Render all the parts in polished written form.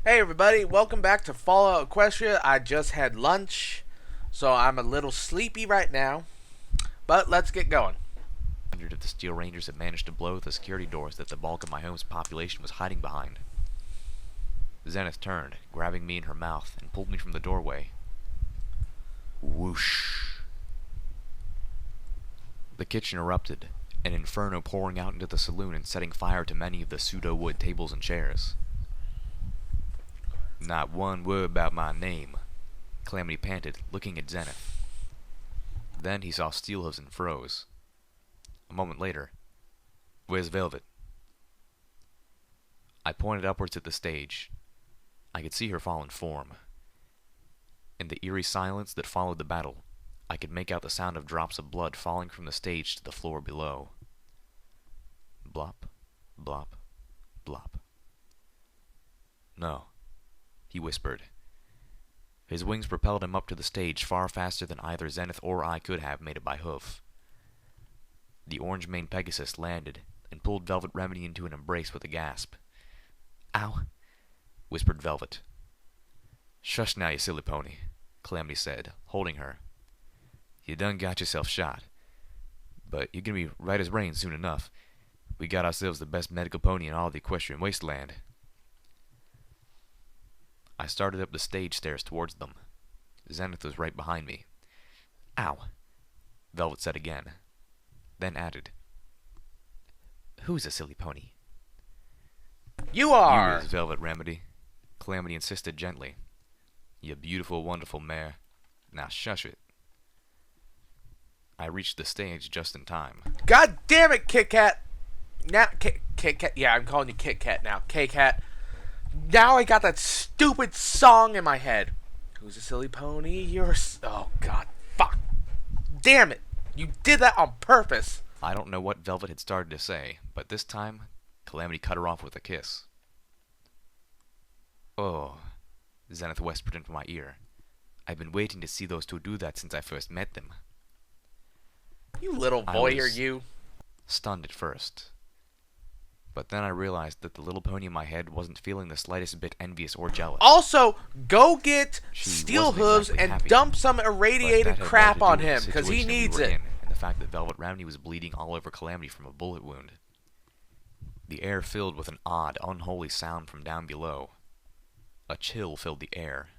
Hey everybody, welcome back to Fallout Equestria. I just had lunch, so I'm a little sleepy right now, but let's get going. Hundred of the Steel Rangers had managed to blow the security doors that the bulk of my home's population was hiding behind. Zenith turned, grabbing me in her mouth, and pulled me from the doorway. Whoosh. The kitchen erupted, an inferno pouring out into the saloon and setting fire to many of the pseudo-wood tables and chairs. Not one word about my name, Calamity panted, looking at Zenith. Then he saw Steelhooves and froze. A moment later, "Where's Velvet?" I pointed upwards at the stage. I could see her fallen form. In the eerie silence that followed the battle, I could make out the sound of drops of blood falling from the stage to the floor below. Blop, blop, blop. "No," he whispered. His wings propelled him up to the stage far faster than either Zenith or I could have made it by hoof. The orange-maned Pegasus landed and pulled Velvet Remedy into an embrace with a gasp. "Ow," whispered Velvet. "Shush now, you silly pony," Calamity said, holding her. "You done got yourself shot. But you're gonna be right as rain soon enough. We got ourselves the best medical pony in all the equestrian wasteland." I started up the stage stairs towards them. Zenith was right behind me. "Ow," Velvet said again, then added, "Who's a silly pony?" You "You are! is, Velvet Remedy," Calamity insisted gently. "You beautiful, wonderful mare. Now shush it." I reached the stage just in time. God damn it, Kit Kat! Now, Kit Kat. Yeah, I'm calling you Kit Kat now. K-Kat. Now I got that stupid song in my head. Who's a silly pony? Oh, God. Fuck. Damn it. You did that on purpose. I don't know what Velvet had started to say, but this time, Calamity cut her off with a kiss. "Oh," Zenith whispered into my ear. "I've been waiting to see those two do that since I first met them." You little I voyeur, was you. stunned at first. But then I realized that the little pony in my head wasn't feeling the slightest bit envious or jealous. Also, go get She Steel wasn't Hooves exactly and happy, dump some but irradiated that had more crap to do on with the him, because he situation we needs were it. in, and the fact that Velvet Remedy was bleeding all over Calamity from a bullet wound. The air filled with an odd, unholy sound from down below. A chill filled the air.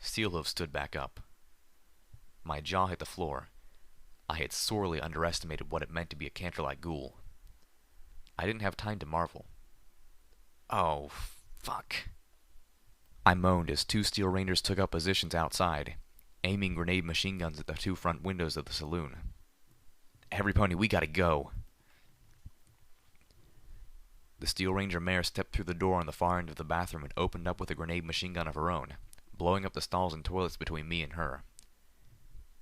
Steelhooves stood back up. My jaw hit the floor. I had sorely underestimated what it meant to be a cantor-like ghoul. I didn't have time to marvel. "Oh, fuck." I moaned as two Steel Rangers took up positions outside, aiming grenade machine guns at the two front windows of the saloon. "Every pony, we gotta go." The Steel Ranger mare stepped through the door on the far end of the bathroom and opened up with a grenade machine gun of her own, blowing up the stalls and toilets between me and her.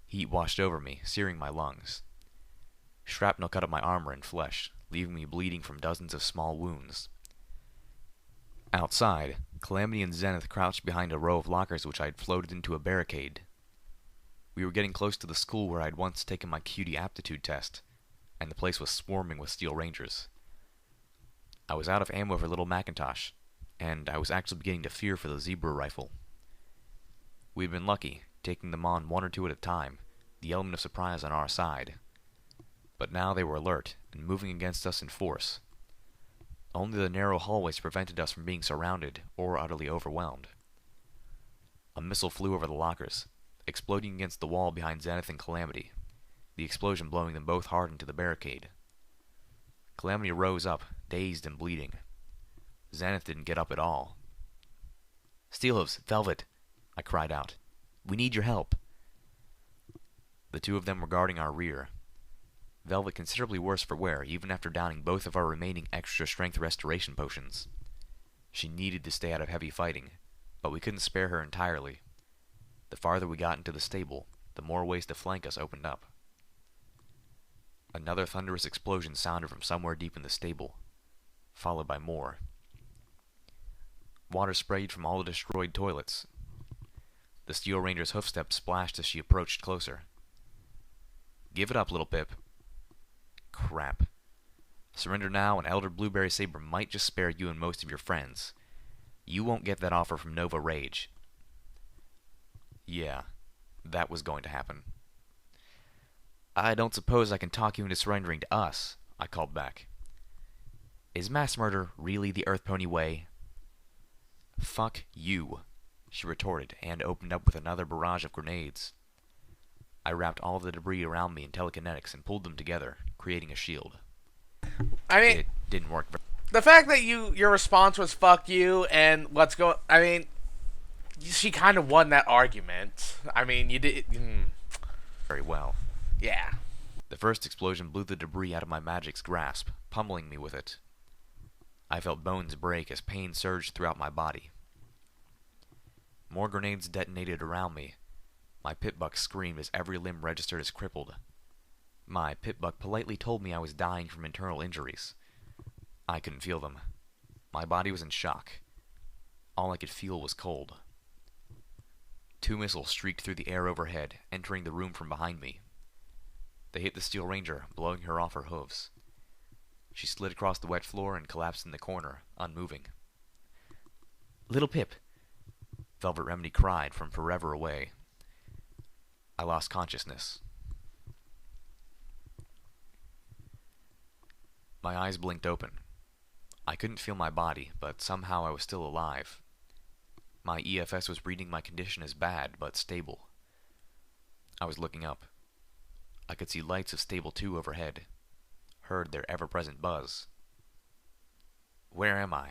Heat washed over me, searing my lungs. Shrapnel cut up my armor and flesh, leaving me bleeding from dozens of small wounds. Outside, Calamity and Zenith crouched behind a row of lockers which I had floated into a barricade. We were getting close to the school where I had once taken my cutie aptitude test, and the place was swarming with Steel Rangers. I was out of ammo for Little Macintosh, and I was actually beginning to fear for the Zebra rifle. We had been lucky, taking them on one or two at a time, the element of surprise on our side. But now they were alert, and moving against us in force. Only the narrow hallways prevented us from being surrounded or utterly overwhelmed. A missile flew over the lockers, exploding against the wall behind Zenith and Calamity, the explosion blowing them both hard into the barricade. Calamity rose up, dazed and bleeding. Zenith didn't get up at all. "Steelhooves, Velvet," I cried out. "We need your help." The two of them were guarding our rear. Velvet considerably worse for wear, even after downing both of our remaining extra-strength restoration potions. She needed to stay out of heavy fighting, but we couldn't spare her entirely. The farther we got into the stable, the more ways to flank us opened up. Another thunderous explosion sounded from somewhere deep in the stable, followed by more. Water sprayed from all the destroyed toilets. The Steel Ranger's hoofsteps splashed as she approached closer. "Give it up, little Pip." Crap. Surrender now and Elder Blueberry Saber might just spare you and most of your friends. You won't get that offer from Nova Rage. Yeah, that was going to happen. I don't suppose I can talk you into surrendering to us, I called back. Is mass murder really the Earth Pony way? Fuck you, she retorted and opened up with another barrage of grenades. I wrapped all of the debris around me in telekinetics and pulled them together, creating a shield. I mean, it didn't work. The fact that your response was "fuck you" and "let's go," I mean, she kind of won that argument. I mean, you did very well. Yeah. The first explosion blew the debris out of my magic's grasp, pummeling me with it. I felt bones break as pain surged throughout my body. More grenades detonated around me. My pitbuck screamed as every limb registered as crippled. My pitbuck politely told me I was dying from internal injuries. I couldn't feel them. My body was in shock. All I could feel was cold. 2 missiles streaked through the air overhead, entering the room from behind me. They hit the Steel Ranger, blowing her off her hooves. She slid across the wet floor and collapsed in the corner, unmoving. Little Pip, Velvet Remedy cried from forever away. I lost consciousness. My eyes blinked open. I couldn't feel my body, but somehow I was still alive. My EFS was reading my condition as bad, but stable. I was looking up. I could see lights of Stable 2 overhead. Heard their ever-present buzz. Where am I?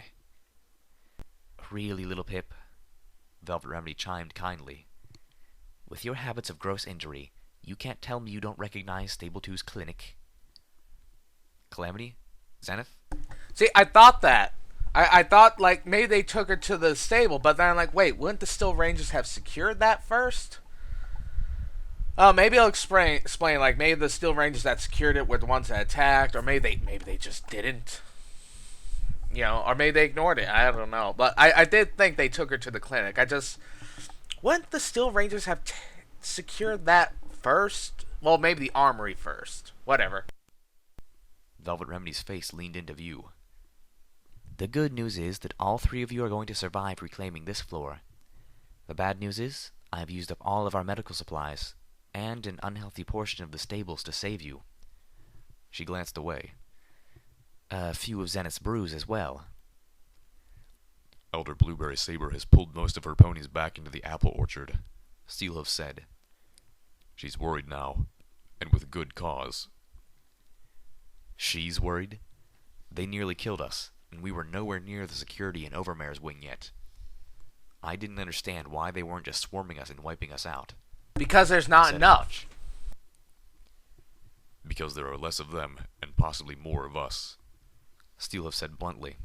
Really, Little Pip? Velvet Remedy chimed kindly. With your habits of gross injury, you can't tell me you don't recognize Stable 2's clinic. Calamity? Zenith? See, I thought that. I thought, like, maybe they took her to the stable, but then I'm like, wait, wouldn't the Steel Rangers have secured that first? Oh, maybe I'll explain, like, maybe the Steel Rangers that secured it were the ones that attacked, or maybe they just didn't. You know, or maybe they ignored it. I don't know. But I did think they took her to the clinic. Wouldn't the Steel Rangers have secured that first? Well, maybe the armory first. Whatever. Velvet Remedy's face leaned into view. The good news is that all 3 of you are going to survive reclaiming this floor. The bad news is, I've used up all of our medical supplies, and an unhealthy portion of the stables to save you. She glanced away. A few of Zenith's brews as well. Elder Blueberry Saber has pulled most of her ponies back into the apple orchard, Steelhoof said. She's worried now, and with good cause. She's worried? They nearly killed us, and we were nowhere near the security in Overmare's wing yet. I didn't understand why they weren't just swarming us and wiping us out. Because there's not enough. Because there are less of them, and possibly more of us, Steelhoof said bluntly.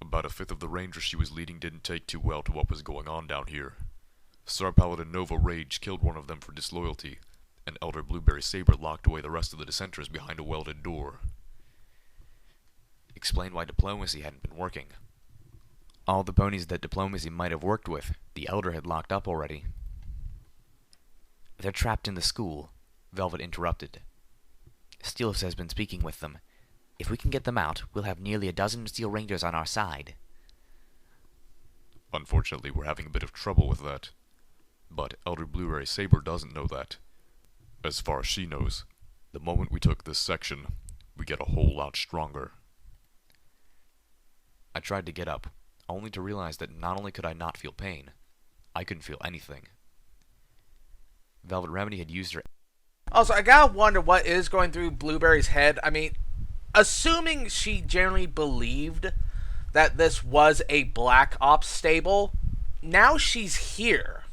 About a fifth of the Rangers she was leading didn't take too well to what was going on down here. Star Paladin Nova Rage killed one of them for disloyalty, and Elder Blueberry Saber locked away the rest of the dissenters behind a welded door. Explained why diplomacy hadn't been working. All the ponies that diplomacy might have worked with, the Elder had locked up already. They're trapped in the school, Velvet interrupted. Steelhoof has been speaking with them. If we can get them out, we'll have nearly a dozen Steel Rangers on our side. Unfortunately, we're having a bit of trouble with that. But Elder Blueberry Saber doesn't know that. As far as she knows, the moment we took this section, we get a whole lot stronger. I tried to get up, only to realize that not only could I not feel pain, I couldn't feel anything. Velvet Remedy had used her... Also, I gotta wonder what is going through Blueberry's head. I mean, assuming she generally believed that this was a Black Ops stable, now she's here.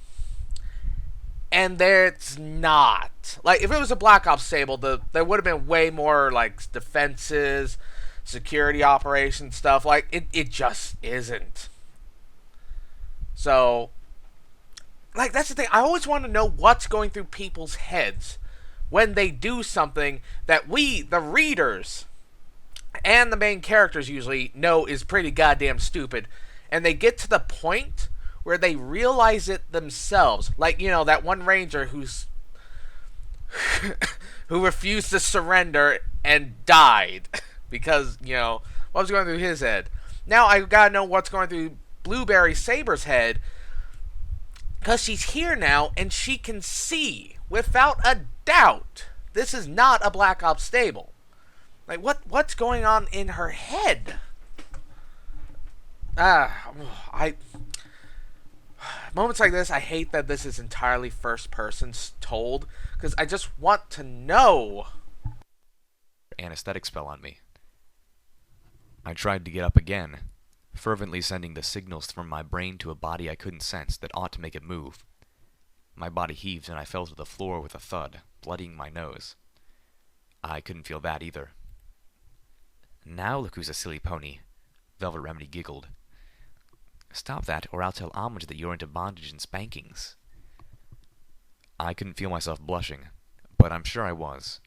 And it's not. Like, if it was a Black Ops stable, there would have been way more, like, defenses, security operations stuff. Like, it just isn't. So, like, that's the thing. I always want to know what's going through people's heads when they do something that we, the readers, and the main characters usually know is pretty goddamn stupid. And they get to the point where they realize it themselves. Like, you know, that one ranger who refused to surrender and died because, you know, what was going through his head? Now I gotta know what's going through Blueberry Saber's head, because she's here now and she can see without a doubt this is not a Black Ops stable. Like, what's going on in her head? I moments like this, I hate that this is entirely first person told, because I just want to know. Anesthetic spell on me. I tried to get up again, fervently sending the signals from my brain to a body I couldn't sense that ought to make it move. My body heaved and I fell to the floor with a thud, bloodying my nose. I couldn't feel that either. Now look who's a silly pony, Velvet Remedy giggled. Stop that, or I'll tell Homage that you're into bondage and spankings. I couldn't feel myself blushing, but I'm sure I was.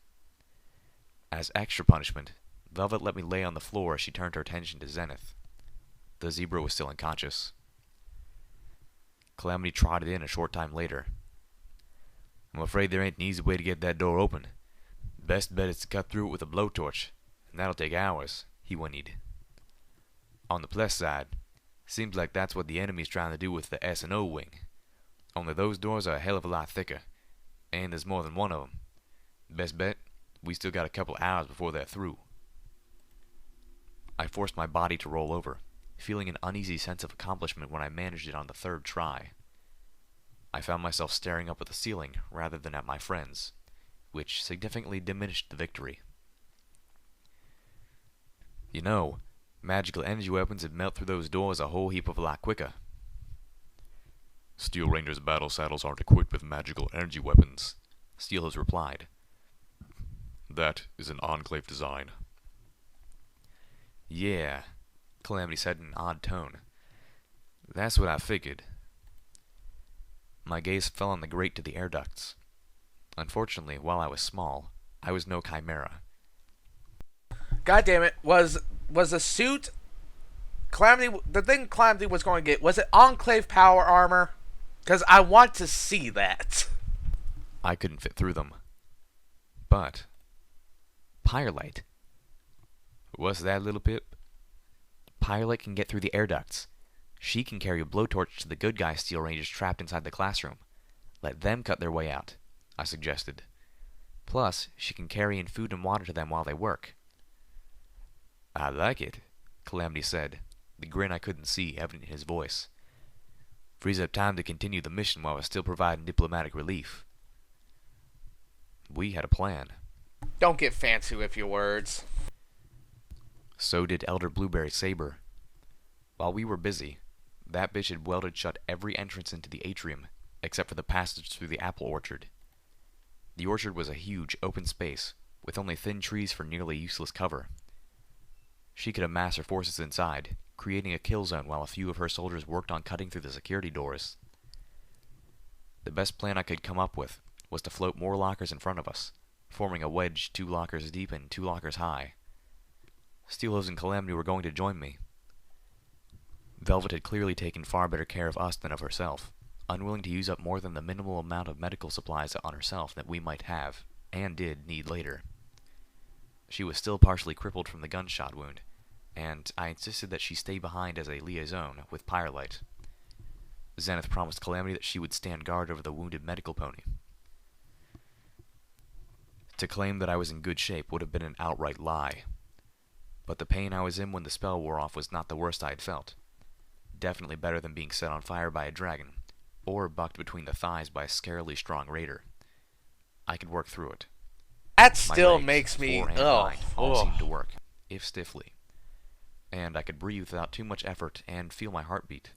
As extra punishment, Velvet let me lay on the floor as she turned her attention to Zenith. The zebra was still unconscious. Calamity trotted in a short time later. I'm afraid there ain't an easy way to get that door open. Best bet is to cut through it with a blowtorch, and that'll take hours, he whinnied. On the plus side, seems like that's what the enemy's trying to do with the S&O wing. Only those doors are a hell of a lot thicker, and there's more than one of them. Best bet, we still got a couple hours before they're through. I forced my body to roll over, feeling an uneasy sense of accomplishment when I managed it on the third try. I found myself staring up at the ceiling rather than at my friends, which significantly diminished the victory. You know, magical energy weapons would melt through those doors a whole heap of a lot quicker. Steel Ranger's battle saddles aren't equipped with magical energy weapons, Steelhooves replied. That is an Enclave design. Yeah, Calamity said in an odd tone. That's what I figured. My gaze fell on the grate to the air ducts. Unfortunately, while I was small, I was no chimera. God damn it! Was the suit Calamity? The thing Calamity was going to get, was it Enclave power armor? Because I want to see that. I couldn't fit through them. But Pyrelite. What's that, little Pip? Pyrelite can get through the air ducts. She can carry a blowtorch to the good guy Steel Rangers trapped inside the classroom. Let them cut their way out, I suggested. Plus, she can carry in food and water to them while they work. I like it, Calamity said, the grin I couldn't see evident in his voice. Frees up time to continue the mission while we're still providing diplomatic relief. We had a plan. Don't get fancy with your words. So did Elder Blueberry Saber. While we were busy, that bitch had welded shut every entrance into the atrium, except for the passage through the apple orchard. The orchard was a huge, open space, with only thin trees for nearly useless cover. She could amass her forces inside, creating a kill zone while a few of her soldiers worked on cutting through the security doors. The best plan I could come up with was to float more lockers in front of us, forming a wedge 2 lockers deep and 2 lockers high. Steelhooves and Calamity were going to join me. Velvet had clearly taken far better care of us than of herself, unwilling to use up more than the minimal amount of medical supplies on herself that we might have, and did, need later. She was still partially crippled from the gunshot wound, and I insisted that she stay behind as a liaison with Pyrelite. Zenith promised Calamity that she would stand guard over the wounded medical pony. To claim that I was in good shape would have been an outright lie. But the pain I was in when the spell wore off was not the worst I had felt. Definitely better than being set on fire by a dragon, or bucked between the thighs by a scarily strong raider. I could work through it. That My still legs, makes me... fore and Ugh. behind, all seemed to work, if stiffly. And I could breathe without too much effort and feel my heartbeat.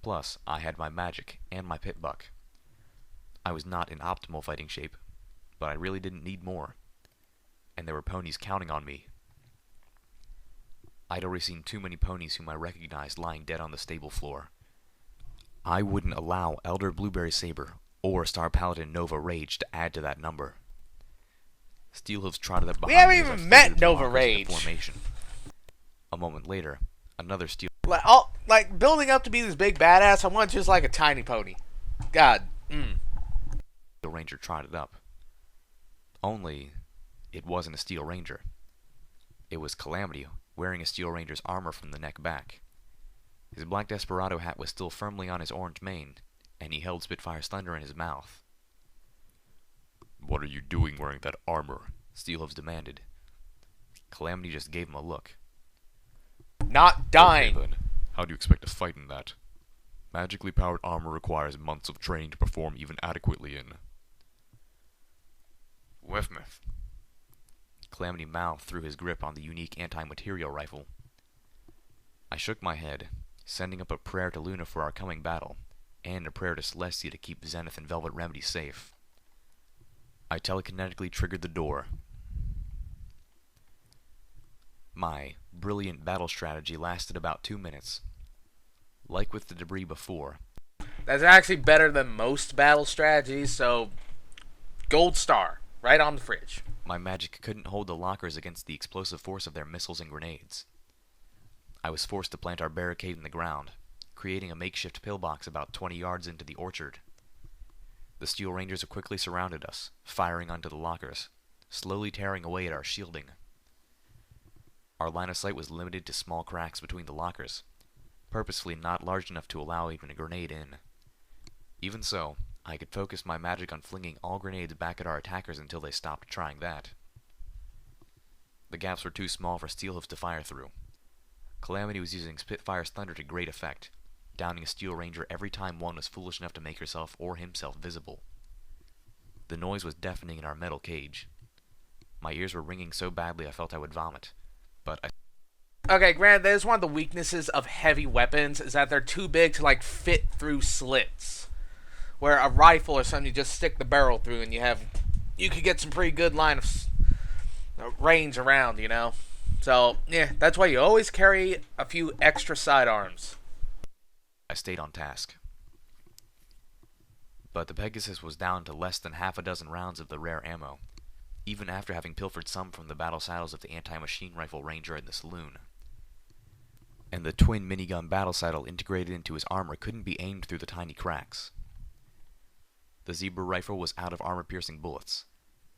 Plus, I had my magic and my pit buck. I was not in optimal fighting shape, but I really didn't need more. And there were ponies counting on me. I'd already seen too many ponies whom I recognized lying dead on the stable floor. I wouldn't allow Elder Blueberry Saber or Star Paladin Nova Rage to add to that number. Steelhooves trotted up behind me. We haven't as I even floated met the Nova lockers into Rage. formation. A moment later, another Steel Like, building up to be this big badass, I want just like a tiny pony. God. Ranger trotted up. Only, it wasn't a Steel Ranger. It was Calamity, wearing a Steel Ranger's armor from the neck back. His black Desperado hat was still firmly on his orange mane, and he held Spitfire's thunder in his mouth. "What are you doing wearing that armor?" Steelhooves demanded. Calamity just gave him a look. Not dying! Okay, then. How do you expect to fight in that? Magically powered armor requires months of training to perform even adequately in. Whiffmith. Calamity mouthed through his grip on the unique anti-material rifle. I shook my head, sending up a prayer to Luna for our coming battle, and a prayer to Celestia to keep Zenith and Velvet Remedy safe. I telekinetically triggered the door. My brilliant battle strategy lasted about 2 minutes. Like with the debris before. That's actually better than most battle strategies, so gold star, right on the fridge. My magic couldn't hold the lockers against the explosive force of their missiles and grenades. I was forced to plant our barricade in the ground, creating a makeshift pillbox about 20 yards into the orchard. The Steel Rangers quickly surrounded us, firing onto the lockers, slowly tearing away at our shielding. Our line of sight was limited to small cracks between the lockers, purposefully not large enough to allow even a grenade in. Even so, I could focus my magic on flinging all grenades back at our attackers until they stopped trying that. The gaps were too small for Steelhooves to fire through. Calamity was using Spitfire's thunder to great effect, downing a Steel Ranger every time one was foolish enough to make herself or himself visible. The noise was deafening in our metal cage. My ears were ringing so badly I felt I would vomit, but Okay, granted, that is one of the weaknesses of heavy weapons, is that they're too big to, like, fit through slits. Where a rifle or something, you just stick the barrel through and you could get some pretty good line of range around, you know? So, yeah, that's why you always carry a few extra sidearms. I stayed on task. But the Pegasus was down to less than half a dozen rounds of the rare ammo, even after having pilfered some from the battle saddles of the anti-machine rifle ranger in the saloon. And the twin minigun battle saddle integrated into his armor couldn't be aimed through the tiny cracks. The Zebra rifle was out of armor-piercing bullets,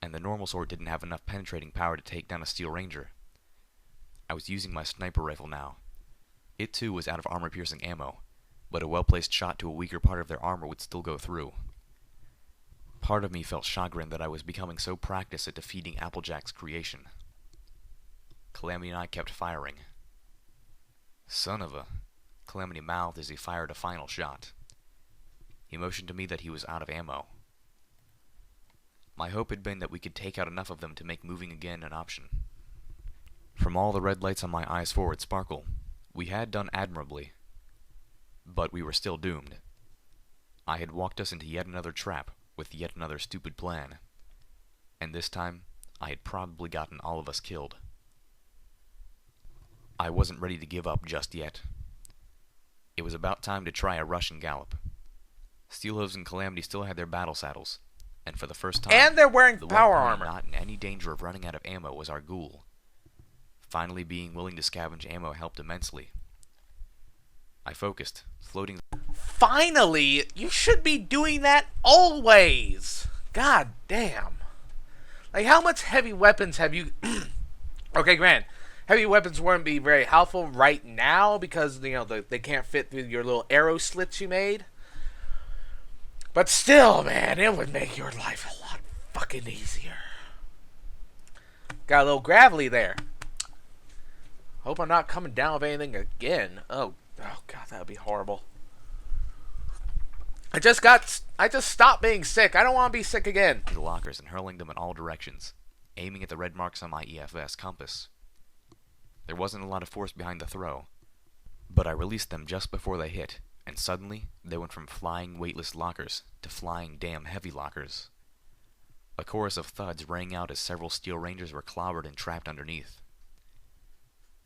and the normal sword didn't have enough penetrating power to take down a Steel Ranger. I was using my sniper rifle now. It too was out of armor-piercing ammo, but a well-placed shot to a weaker part of their armor would still go through. Part of me felt chagrin that I was becoming so practiced at defeating Applejack's creation. Calamity and I kept firing. "Son of a..." Calamity mouthed as he fired a final shot. He motioned to me that he was out of ammo. My hope had been that we could take out enough of them to make moving again an option. From all the red lights on my eyes forward sparkle, we had done admirably. But we were still doomed. I had walked us into yet another trap, with yet another stupid plan. And this time, I had probably gotten all of us killed. I wasn't ready to give up just yet. It was about time to try a Russian gallop. Steelhooves and Calamity still had their battle saddles, and for the first time, And they're wearing the power one pony armor. not in any danger of running out of ammo was our ghoul. Finally being willing to scavenge ammo helped immensely. I focused, floating. Finally! You should be doing that always! God damn. Like, how much heavy weapons have you... Okay, Grant. Heavy weapons wouldn't be very helpful right now because, you know, they can't fit through your little arrow slits you made. But still, man, it would make your life a lot fucking easier. Got a little gravelly there. Hope I'm not coming down with anything again. Oh god, that would be horrible. I just stopped being sick. I don't want to be sick again. The lockers and hurling them in all directions, aiming at the red marks on my EFS compass. There wasn't a lot of force behind the throw, but I released them just before they hit, and suddenly they went from flying weightless lockers to flying damn heavy lockers. A chorus of thuds rang out as several Steel Rangers were clobbered and trapped underneath.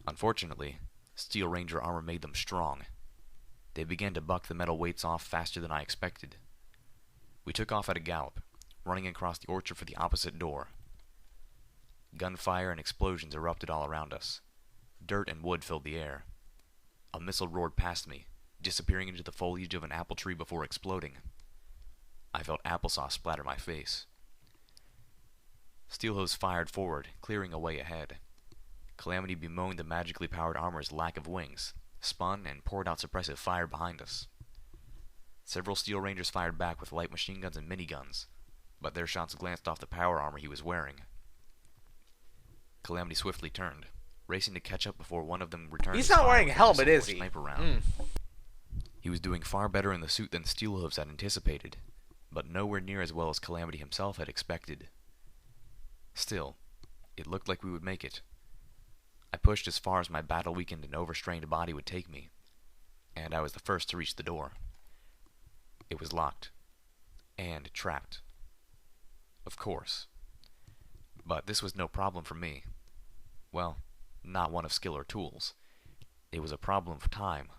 Unfortunately, Steel Ranger armor made them strong. They began to buck the metal weights off faster than I expected. We took off at a gallop, running across the orchard for the opposite door. Gunfire and explosions erupted all around us. Dirt and wood filled the air. A missile roared past me, disappearing into the foliage of an apple tree before exploding. I felt applesauce splatter my face. Steelhose fired forward, clearing a way ahead. Calamity bemoaned the magically powered armor's lack of wings, spun, and poured out suppressive fire behind us. Several Steel Rangers fired back with light machine guns and miniguns, but their shots glanced off the power armor he was wearing. Calamity swiftly turned, racing to catch up before one of them returned. He's not wearing a helmet, is he? Sniper round. He was doing far better in the suit than Steelhooves had anticipated, but nowhere near as well as Calamity himself had expected. Still, it looked like we would make it. I pushed as far as my battle-weakened and overstrained body would take me, and I was the first to reach the door. It was locked, and trapped. Of course. But this was no problem for me. Well, not one of skill or tools. It was a problem of time.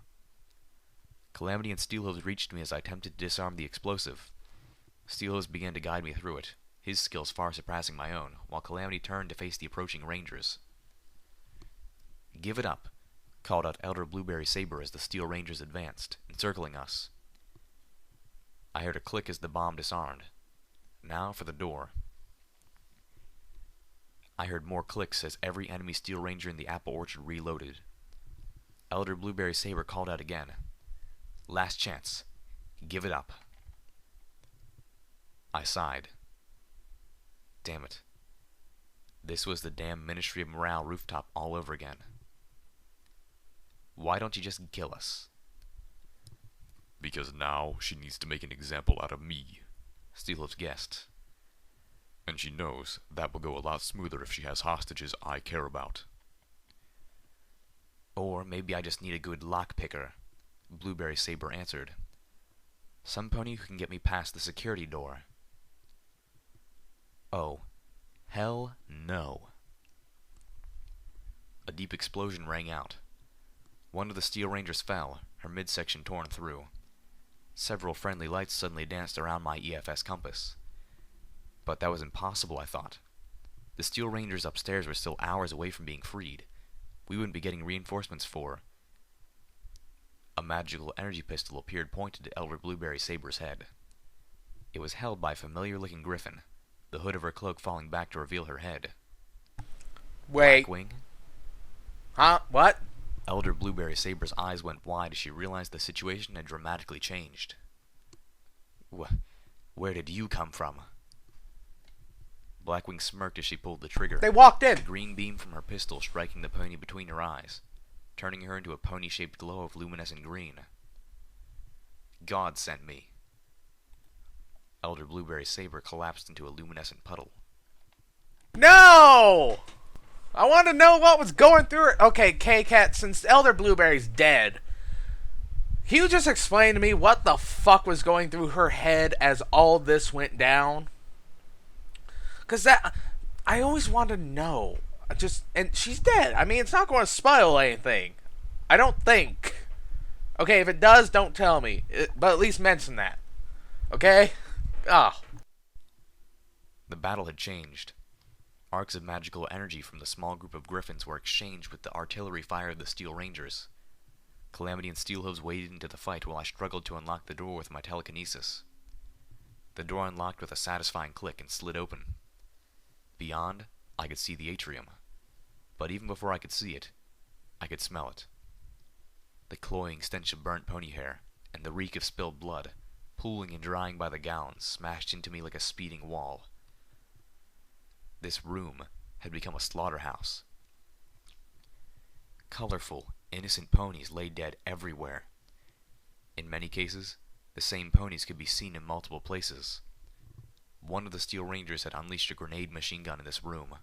Calamity and Steelhooves reached me as I attempted to disarm the explosive. Steelhooves began to guide me through it, his skills far surpassing my own, while Calamity turned to face the approaching Rangers. "Give it up," called out Elder Blueberry Saber as the Steel Rangers advanced, encircling us. I heard a click as the bomb disarmed. Now for the door. I heard more clicks as every enemy Steel Ranger in the apple orchard reloaded. Elder Blueberry Saber called out again. "Last chance. Give it up." I sighed. Damn it. This was the damn Ministry of Morale rooftop all over again. Why don't you just kill us? "Because now she needs to make an example out of me," Steelhooves guessed. "And she knows that will go a lot smoother if she has hostages I care about." "Or maybe I just need a good lockpicker," Blueberry Saber answered. "Some pony who can get me past the security door." Oh, hell no. A deep explosion rang out. One of the Steel Rangers fell, her midsection torn through. Several friendly lights suddenly danced around my EFS compass. But that was impossible, I thought. The Steel Rangers upstairs were still hours away from being freed. We wouldn't be getting reinforcements for... A magical energy pistol appeared pointed to Elder Blueberry Saber's head. It was held by a familiar-looking griffin, the hood of her cloak falling back to reveal her head. Wait. Blackwing? Huh? What? Elder Blueberry Saber's eyes went wide as she realized the situation had dramatically changed. Where did you come from?" Blackwing smirked as she pulled the trigger. They walked in. A green beam from her pistol striking the pony between her eyes, turning her into a pony-shaped glow of luminescent green. "God sent me." Elder Blueberry Saber collapsed into a luminescent puddle. No! I want to know what was going through her. Okay, K-Cat, since Elder Blueberry's dead, can you just explain to me what the fuck was going through her head as all this went down? Because I always want to know. And she's dead. I mean, it's not going to spoil anything. I don't think. Okay, if it does, don't tell me. But at least mention that. Okay? Ah. The battle had changed. Arcs of magical energy from the small group of griffins were exchanged with the artillery fire of the Steel Rangers. Calamity and Steelhooves waded into the fight while I struggled to unlock the door with my telekinesis. The door unlocked with a satisfying click and slid open. Beyond, I could see the atrium. But even before I could see it, I could smell it. The cloying stench of burnt pony hair, and the reek of spilled blood, pooling and drying by the gallons, smashed into me like a speeding wall. This room had become a slaughterhouse. Colorful, innocent ponies lay dead everywhere. In many cases, the same ponies could be seen in multiple places. One of the Steel Rangers had unleashed a grenade machine gun in this room.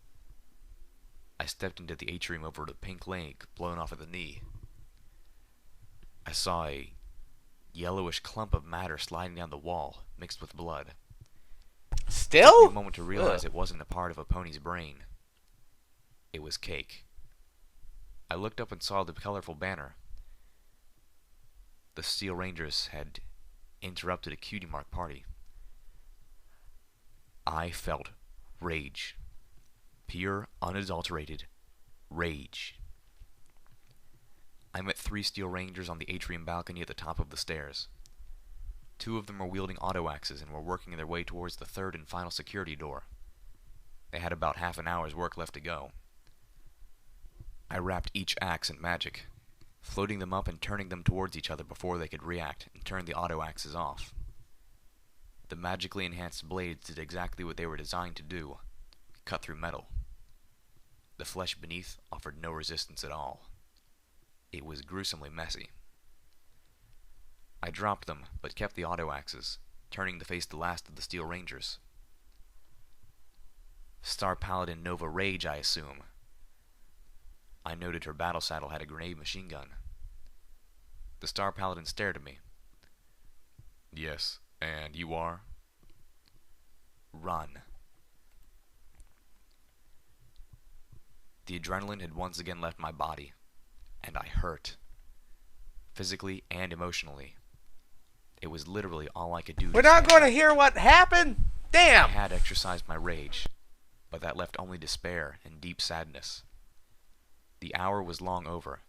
I stepped into the atrium over the pink leg blown off at the knee. I saw a yellowish clump of matter sliding down the wall, mixed with blood. Still? It took me a moment to realize it wasn't a part of a pony's brain. It was cake. I looked up and saw the colorful banner. The Steel Rangers had interrupted a cutie mark party. I felt rage. Pure, unadulterated rage. I met 3 Steel Rangers on the atrium balcony at the top of the stairs. 2 of them were wielding auto axes and were working their way towards the third and final security door. They had about half an hour's work left to go. I wrapped each axe in magic, floating them up and turning them towards each other before they could react, and turned the auto axes off. The magically enhanced blades did exactly what they were designed to do: cut through metal. The flesh beneath offered no resistance at all. It was gruesomely messy. I dropped them, but kept the auto axes, turning to face the last of the Steel Rangers. Star Paladin Nova Rage, I assume. I noted her battle saddle had a grenade machine gun. The Star Paladin stared at me. Yes, and you are? Run. The adrenaline had once again left my body, and I hurt. Physically and emotionally. It was literally all I could do. We're not going to hear what happened? Damn! I had exercised my rage, but that left only despair and deep sadness. The hour was long over.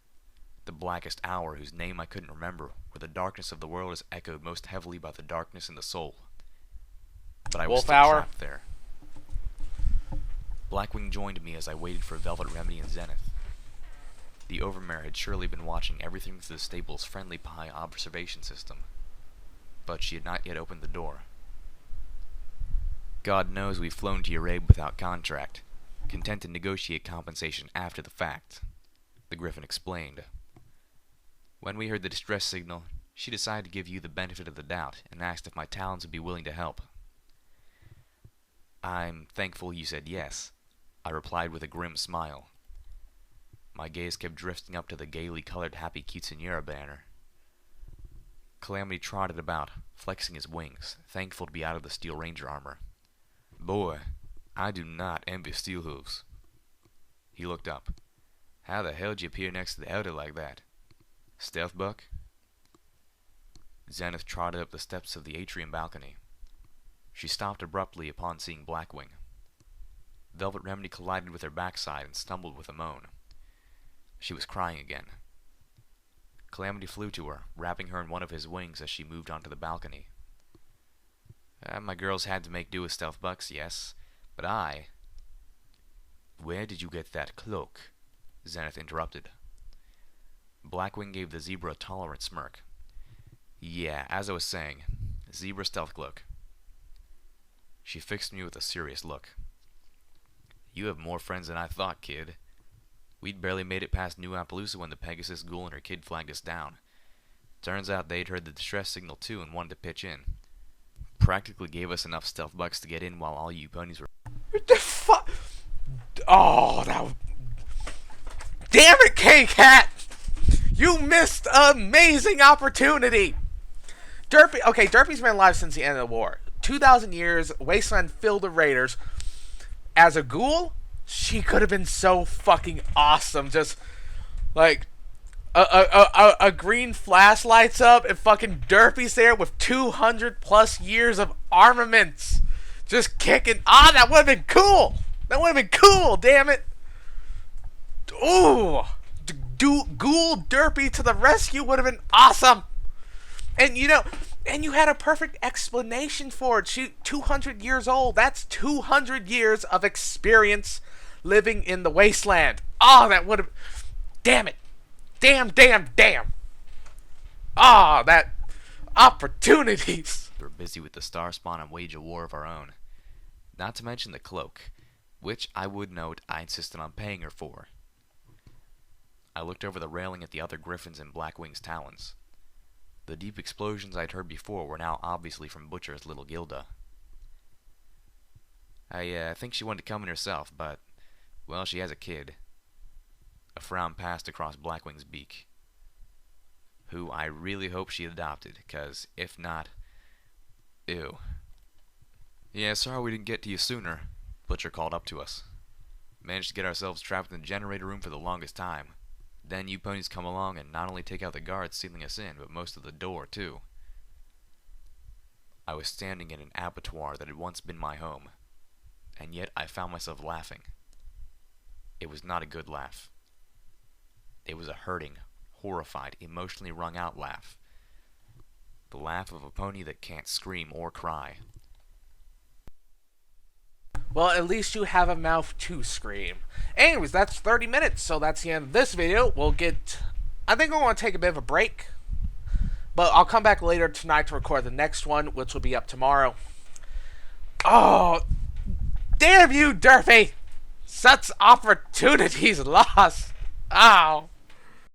The blackest hour whose name I couldn't remember, where the darkness of the world is echoed most heavily by the darkness in the soul. But I was still trapped there. Blackwing joined me as I waited for Velvet Remedy and Zenith. The Overmare had surely been watching everything through the stable's friendly pie observation system, but she had not yet opened the door. God knows we've flown to your aid without contract, content to negotiate compensation after the fact, the Griffin explained. When we heard the distress signal, she decided to give you the benefit of the doubt and asked if my talons would be willing to help. I'm thankful you said yes, I replied with a grim smile. My gaze kept drifting up to the gaily colored Happy Quinceañera banner. Calamity trotted about, flexing his wings, thankful to be out of the Steel Ranger armor. Boy, I do not envy Steel Hooves. He looked up. How the hell did you appear next to the Elder like that? Stealth buck? Zenith trotted up the steps of the atrium balcony. She stopped abruptly upon seeing Blackwing. Velvet Remedy collided with her backside and stumbled with a moan. She was crying again. Calamity flew to her, wrapping her in one of his wings as she moved onto the balcony. My girls had to make do with stealth bucks, yes, but I... Where did you get that cloak? Zenith interrupted. Blackwing gave the zebra a tolerant smirk. Yeah, as I was saying, zebra stealth cloak. She fixed me with a serious look. You have more friends than I thought, kid. We'd barely made it past New Appaloosa when the Pegasus Ghoul and her kid flagged us down. Turns out they'd heard the distress signal too and wanted to pitch in. Practically gave us enough stealth bucks to get in while all you ponies were... What the fuck? Oh, that was... Damn it, K-Cat! You missed an amazing opportunity! Derpy... Okay, Derpy's been alive since the end of the war. 2,000 years, Wasteland filled with raiders. As a ghoul, she could have been so fucking awesome. Just, like... A green flash lights up and fucking Derpy's there with 200 plus years of armaments. Just kicking. Ah, that would have been cool. That would have been cool, damn it. Ooh. Ghoul Derpy to the rescue would have been awesome. And you know, and you had a perfect explanation for it. She 200 years old. That's 200 years of experience living in the wasteland. Oh, that would have... Damn it. Damn. Ah, that opportunities. We were busy with the star spawn and wage a war of our own. Not to mention the cloak, which I would note I insisted on paying her for. I looked over the railing at the other griffins in Blackwing's talons. The deep explosions I'd heard before were now obviously from Butcher's little Gilda. I think she wanted to come in herself, but, well, she has a kid. A frown passed across Blackwing's beak. Who I really hope she adopted, 'cause if not... Ew. Yeah, sorry we didn't get to you sooner, Butcher called up to us. Managed to get ourselves trapped in the generator room for the longest time. Then you ponies come along and not only take out the guards sealing us in, but most of the door, too. I was standing in an abattoir that had once been my home, and yet I found myself laughing. It was not a good laugh. It was a hurting, horrified, emotionally wrung-out laugh. The laugh of a pony that can't scream or cry. Well, at least you have a mouth to scream. Anyways, that's 30 minutes, so that's the end of this video. I think I want to take a bit of a break. But I'll come back later tonight to record the next one, which will be up tomorrow. Oh, damn you, Durfee! Such opportunities lost. Ow.